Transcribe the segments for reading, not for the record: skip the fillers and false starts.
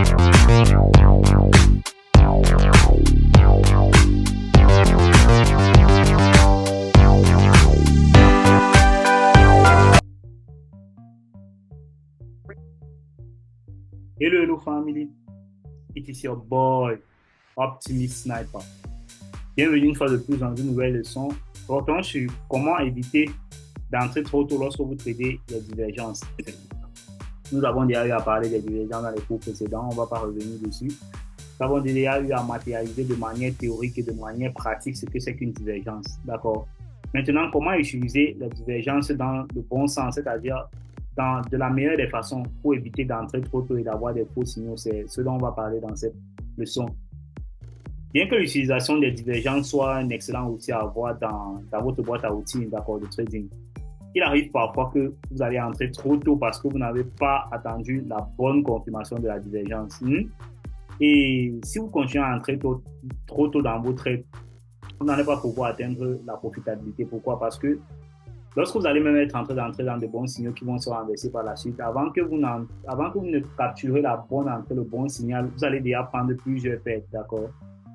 Hello family, it is your boy Optimist Sniper. Bienvenue une fois de plus dans une nouvelle leçon portant sur comment éviter d'entrer trop tôt lorsque vous tradez les divergences. Nous avons déjà eu à parler des divergences dans les cours précédents, on ne va pas revenir dessus. Nous avons déjà eu à matérialiser de manière théorique et de manière pratique ce que c'est qu'une divergence. D'accord. Maintenant, comment utiliser la divergence dans le bon sens, c'est-à-dire de la meilleure des façons pour éviter d'entrer trop tôt et d'avoir des faux signaux. C'est ce dont on va parler dans cette leçon. Bien que l'utilisation des divergences soit un excellent outil à avoir dans votre boîte à outils d'accord, de trading, il arrive parfois que vous allez entrer trop tôt parce que vous n'avez pas attendu la bonne confirmation de la divergence. Et si vous continuez à entrer trop tôt dans vos trades, vous n'allez pas pouvoir atteindre la profitabilité. Pourquoi? Parce que lorsque vous allez même être en train d'entrer dans de bons signaux qui vont se renverser par la suite, avant que vous ne capturez la bonne entrée, le bon signal, vous allez déjà prendre plusieurs pertes, d'accord?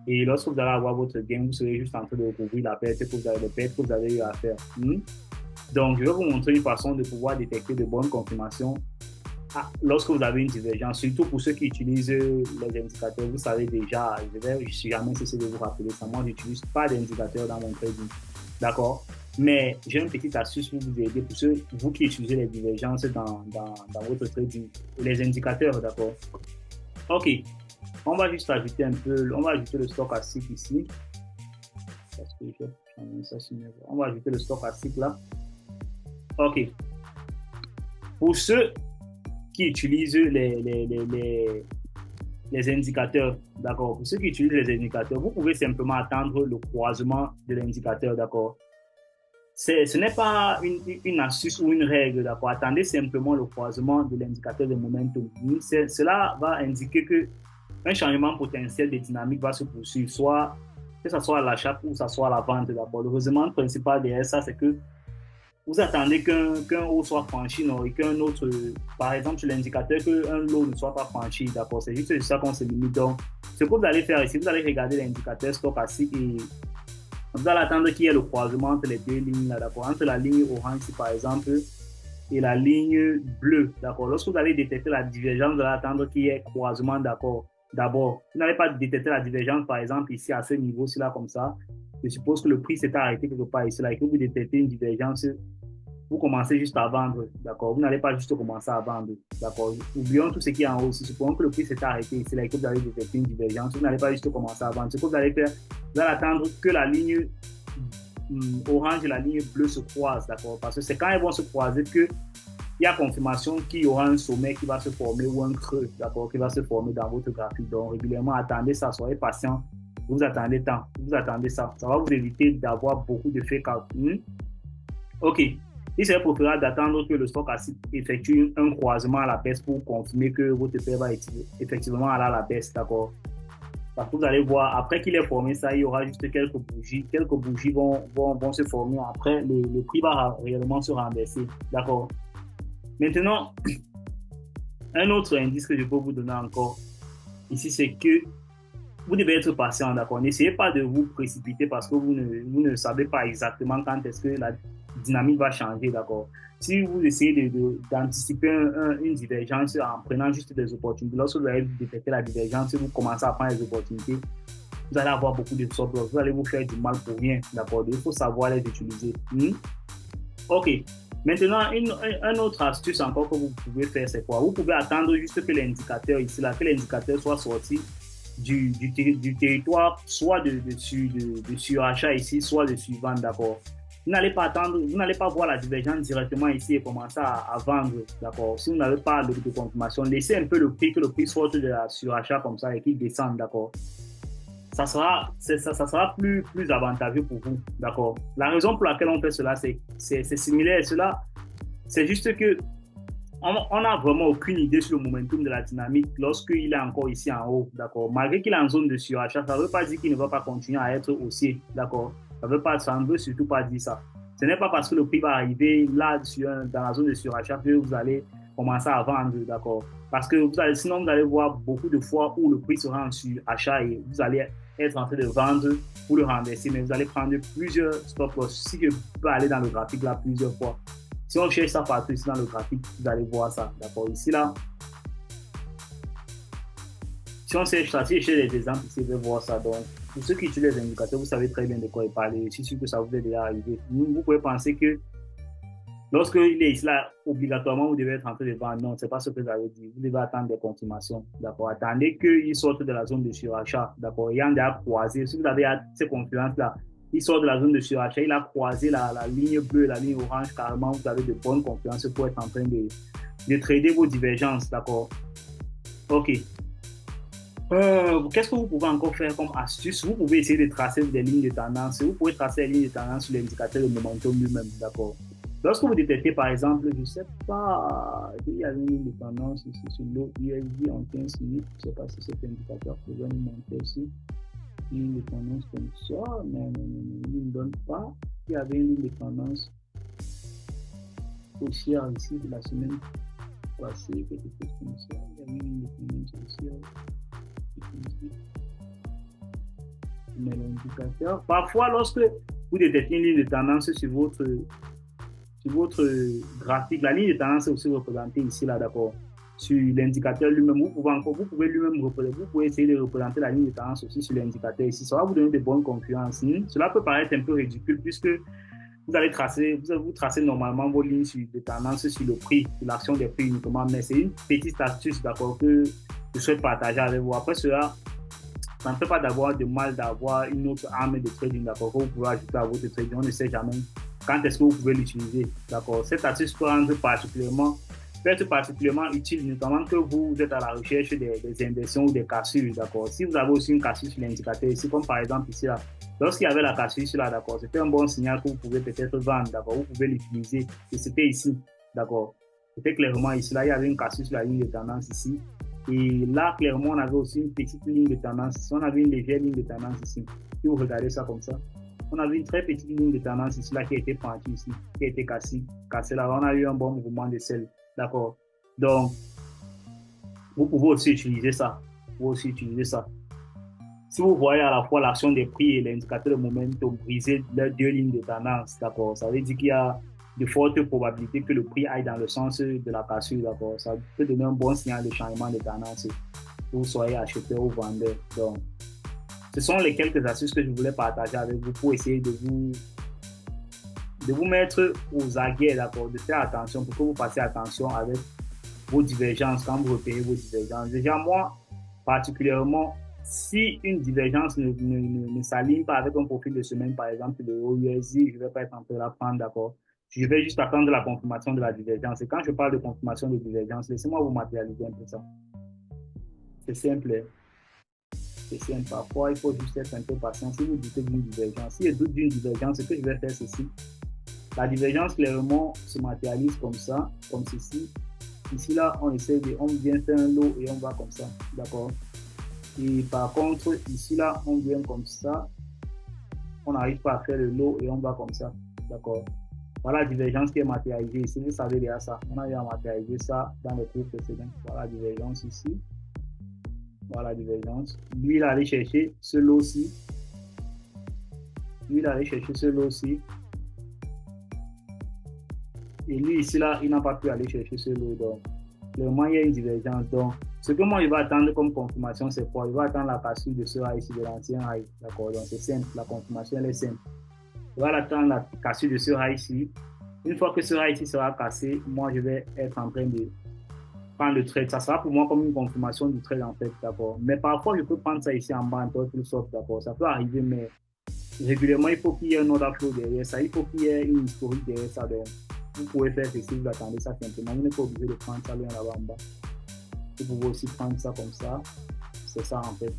Et lorsque vous allez avoir votre gain, vous serez juste en train de recouvrir la perte que vous avez, les pertes que vous avez eu à faire. Donc, je vais vous montrer une façon de pouvoir détecter de bonnes confirmations lorsque vous avez une divergence, surtout pour ceux qui utilisent les indicateurs. Vous savez déjà, je ne vais jamais cesser de vous rappeler ça. Moi, je n'utilise pas d'indicateurs dans mon trading, d'accord? Mais j'ai une petite astuce pour vous aider, pour ceux, vous qui utilisez les divergences dans votre trading, les indicateurs, d'accord? Ok, on va juste ajouter on va ajouter le stochastique ici. Parce que on va ajouter le stochastique là. Ok. Pour ceux qui utilisent les indicateurs, d'accord? Pour ceux qui utilisent les indicateurs, vous pouvez simplement attendre le croisement de l'indicateur, d'accord? Ce n'est pas une astuce ou une règle, d'accord? Attendez simplement le croisement de l'indicateur de momentum. Cela va indiquer qu'un changement potentiel de dynamique va se poursuivre, soit que ce soit à l'achat ou que ce soit à la vente, d'accord? Le raisonnement principal derrière ça, c'est que vous attendez qu'un haut soit franchi, non, et qu'un autre, par exemple, sur l'indicateur, qu'un lot ne soit pas franchi, d'accord? C'est juste ça qu'on se limite. Donc, ce que vous allez faire ici, vous allez regarder l'indicateur stochastique et vous allez attendre qu'il y ait le croisement entre les deux lignes, d'accord, entre la ligne orange, par exemple, et la ligne bleue, d'accord. Lorsque vous allez détecter la divergence, vous allez attendre qu'il y ait croisement, d'accord. D'abord, vous n'allez pas détecter la divergence, par exemple, ici, à ce niveau-ci, là, comme ça. Je suppose que le prix s'est arrêté quelque part ici, là, et que vous détectez une divergence, vous commencez juste à vendre, d'accord. Vous n'allez pas juste commencer à vendre, d'accord. Oublions tout ce qui est en haut ici. Supposons que le prix s'est arrêté ici, là, et que vous allez détecter une divergence. Vous n'allez pas juste commencer à vendre. Ce que vous allez faire, vous allez attendre que la ligne orange et la ligne bleue se croisent, d'accord. Parce que c'est quand elles vont se croiser qu'il y a confirmation qu'il y aura un sommet qui va se former ou un creux, d'accord, qui va se former dans votre graphique. Donc, régulièrement, attendez ça, soyez patient. Vous attendez ça. Ça va vous éviter d'avoir beaucoup de fake out. Ok. Il serait préférable d'attendre que le stochastique effectue un croisement à la baisse pour confirmer que votre paire va effectivement aller à la baisse, d'accord? Parce que vous allez voir, après qu'il ait formé ça, il y aura juste quelques bougies. Quelques bougies vont se former. Après, le prix va réellement se renverser, d'accord? Maintenant, un autre indice que je peux vous donner encore ici, c'est que vous devez être patient, d'accord? N'essayez pas de vous précipiter parce que vous ne savez pas exactement quand est-ce que la dynamique va changer, d'accord? Si vous essayez d'anticiper une divergence en prenant juste des opportunités, lorsque vous allez détecter la divergence, si vous commencez à prendre les opportunités, vous allez avoir beaucoup de stop loss, vous allez vous faire du mal pour rien, d'accord? Il faut savoir les utiliser. Ok. Maintenant, une autre astuce encore que vous pouvez faire, c'est quoi? Vous pouvez attendre juste que l'indicateur ici, là, que l'indicateur soit sorti du territoire, soit de surachat ici, soit de suivant, d'accord? Vous n'allez pas attendre, vous n'allez pas voir la divergence directement ici et commencer à vendre, d'accord? Si vous n'avez pas de confirmation, laissez un peu le prix, que le prix sorte de la surachat comme ça et qu'il descende, d'accord? Ça sera plus avantageux pour vous, d'accord? La raison pour laquelle on fait cela, c'est similaire. Cela, c'est juste que on n'a vraiment aucune idée sur le momentum de la dynamique lorsqu'il est encore ici en haut, d'accord? Malgré qu'il est en zone de surachat, ça ne veut pas dire qu'il ne va pas continuer à être haussier, d'accord? Ça ne veut surtout pas dire ça. Ce n'est pas parce que le prix va arriver là dans la zone de surachat que vous allez commencer à vendre, d'accord? Parce que sinon, vous allez voir beaucoup de fois où le prix sera en achat et vous allez être en train de vendre pour le renverser, mais vous allez prendre plusieurs stop loss. Si je peux aller dans le graphique là plusieurs fois, si on cherche ça partout ici dans le graphique, vous allez voir ça. D'accord? Ici là, si on cherche ça, si je cherche des exemples ici, vous allez voir ça. Donc, pour ceux qui utilisent les indicateurs, vous savez très bien de quoi il parle. Je suis sûr que ça vous est déjà arrivé. Vous pouvez penser que lorsqu'il est ici, là, obligatoirement, vous devez être en train de vendre. Non, ce n'est pas ce que vous avez dit. Vous devez attendre des confirmations. D'accord. Attendez qu'ils sortent de la zone de surachat. D'accord. Ayant déjà croisé, si vous avez ces confluences-là, il sort de la zone de surachat, il a croisé la ligne bleue, la ligne orange, carrément, vous avez de bonnes confluences pour être en train de trader vos divergences. D'accord. OK. Qu'est-ce que vous pouvez encore faire comme astuce? Vous pouvez essayer de tracer des lignes de tendance. Vous pouvez tracer les lignes de tendance sur l'indicateur de momentum lui-même. D'accord. Lorsque vous détectez, par exemple, je ne sais pas, il y a une ligne de tendance ici sur l'USD en 15 minutes. Je ne sais pas si cet indicateur pourrait nous montrer ici. Une ligne de tendance comme ça. Mais il ne me donne pas. Il y avait une ligne de tendance haussière ici de la semaine passée, quelque chose comme ça. Il y avait une ligne de tendance haussière. Mais l'indicateur, parfois, lorsque vous détectez une ligne de tendance sur votre graphique, la ligne de tendance est aussi représentée ici, là, d'accord. Sur l'indicateur lui-même, vous pouvez lui-même représenter, vous pouvez essayer de représenter la ligne de tendance aussi sur l'indicateur ici. Ça va vous donner de bonnes concurrences. Cela peut paraître un peu ridicule puisque vous tracez normalement vos lignes de tendance sur le prix, sur l'action des prix uniquement, mais c'est une petite astuce, d'accord, que je souhaite partager avec vous. Après cela, ça ne fait pas d'avoir de mal d'avoir une autre arme de trading, d'accord, que vous pouvez ajouter à votre trading. On ne sait jamais quand est-ce que vous pouvez l'utiliser, d'accord. Cette astuce peut être particulièrement utile, notamment que vous êtes à la recherche des inversions ou des cassures, d'accord. Si vous avez aussi une cassure sur l'indicateur ici, comme par exemple ici, là, lorsqu'il y avait la cassure ici, là, d'accord, c'était un bon signal que vous pouvez peut-être vendre, d'accord, vous pouvez l'utiliser, et c'était ici, d'accord. C'était clairement ici, là, il y avait une cassure sur la ligne de tendance ici, et là, clairement, on avait aussi une petite ligne de tendance ici, on avait une légère ligne de tendance ici, si vous regardez ça comme ça. On avait une très petite ligne de tendance ici, là, qui a été pentue ici, qui a été cassée là. On a eu un bon mouvement de sel. D'accord. Donc, vous pouvez aussi utiliser ça. Si vous voyez à la fois l'action des prix et l'indicateur de momentum briser les deux lignes de tendance, d'accord, ça veut dire qu'il y a de fortes probabilités que le prix aille dans le sens de la cassure, d'accord. Ça peut donner un bon signal de changement de tendance, que vous soyez acheteur ou vendeur. Donc, ce sont les quelques astuces que je voulais partager avec vous pour essayer de vous mettre aux aguets, d'accord, de faire attention, pour que vous fassiez attention avec vos divergences, quand vous repérez vos divergences. Déjà, moi, particulièrement, si une divergence ne s'aligne pas avec un profil de semaine, par exemple, de USD, je ne vais pas être en train de la prendre, d'accord. Je vais juste attendre la confirmation de la divergence. Et quand je parle de confirmation de divergence, laissez-moi vous matérialiser un peu ça. C'est simple. C'est simple. Parfois, il faut juste être un peu patient. Si vous doutez d'une divergence, si je doute d'une divergence, ce que je vais faire, c'est ceci. La divergence, clairement, se matérialise comme ça, comme ceci. Ici, là, on vient faire un lot et on va comme ça. D'accord? Et par contre, ici, là, on vient comme ça. On n'arrive pas à faire le lot et on va comme ça. D'accord? Voilà la divergence qui est matérialisée ici. Vous savez déjà ça. On a déjà matérialisé ça dans le cours précédent. Voilà la divergence ici. Voilà la divergence. Lui, il a allé chercher ce lot-ci. Et lui, ici, là, il n'a pas pu aller chercher ce lot. Donc, clairement, il y a une divergence. Donc, ce que moi, il va attendre comme confirmation, c'est quoi? Il va attendre la cassure de ce high ici, de l'ancien high. D'accord? Donc, c'est simple. La confirmation, elle est simple. Il va attendre la cassure de ce high ici. Une fois que ce high ici sera cassé, moi, je vais être en train de prendre le trade. Ça sera pour moi comme une confirmation du trade, en fait. D'accord? Mais parfois, je peux prendre ça ici en bas, en tout sorte. D'accord? Ça peut arriver, mais régulièrement, il faut qu'il y ait un order flow derrière ça. Il faut qu'il y ait une historique derrière ça. Donc, vous pouvez faire ceci, vous attendez ça simplement. Vous n'êtes pas obligé de prendre ça loin là-bas en bas. Vous pouvez aussi prendre ça comme ça. C'est ça en fait.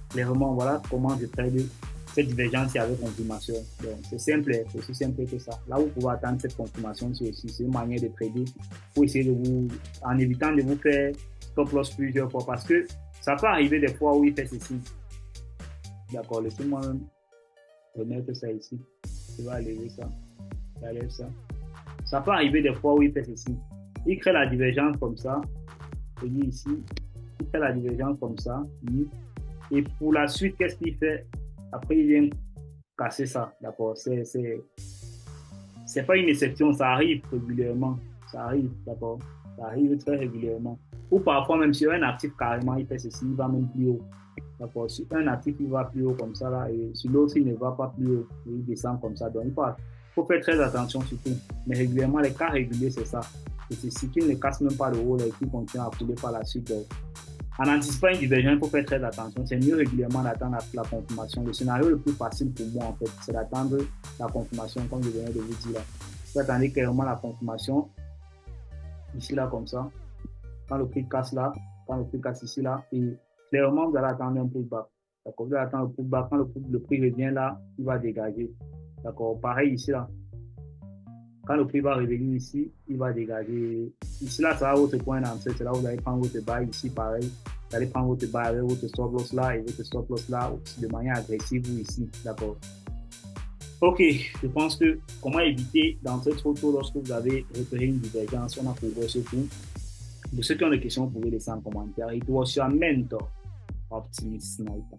Clairement, voilà comment je trade cette divergence avec confirmation. Donc, c'est simple, c'est aussi simple que ça. Là, vous pouvez attendre cette confirmation, c'est une manière de trader pour essayer en évitant de vous faire stop loss plusieurs fois parce que ça peut arriver des fois où il fait ceci. D'accord, laissez-moi remettre ça ici. Je vais enlever ça. J'enlève ça. Ça peut arriver des fois où il fait ceci. Il crée la divergence comme ça. dit ici, il fait la divergence comme ça. Et pour la suite, qu'est-ce qu'il fait? Après, il vient casser ça. D'accord? C'est pas une exception, ça arrive régulièrement. Ça arrive, d'accord? Ça arrive très régulièrement. Ou parfois, même sur un actif, carrément, il fait ceci, il va même plus haut. D'accord? Sur un actif, il va plus haut comme ça, là, et sur l'autre, il ne va pas plus haut. Il descend comme ça. Donc, faut faire très attention surtout. Mais régulièrement, les cas réguliers, c'est ça. Et c'est ce qui ne casse même pas le haut et qui continue à couler par la suite. Donc, en anticipant une divergence, il faut faire très attention. C'est mieux régulièrement d'attendre la confirmation. Le scénario le plus facile pour moi, en fait, c'est d'attendre la confirmation, comme je venais de vous dire là. Vous attendez clairement la confirmation, ici, là, comme ça. Quand le prix casse là, quand le prix casse ici, là, et clairement, vous allez attendre un pullback. D'accord? Vous allez attendre le pullback. Quand le prix revient là, il va dégager. D'accord? Pareil ici, là. Quand le prix va revenir ici, il va dégager. Ici, là, ça va votre point d'entrée. C'est là où vous allez prendre votre buy. Ici, pareil. Vous allez prendre votre buy avec votre stop loss là et votre stop loss là de manière agressive ou ici. D'accord? Ok, je pense que comment éviter d'entrer trop tôt lorsque vous avez repéré une divergence, on a couvert ce point. Pour ceux qui ont des questions, vous pouvez laisser en commentaire. It was your mentor, Optimist Sniper.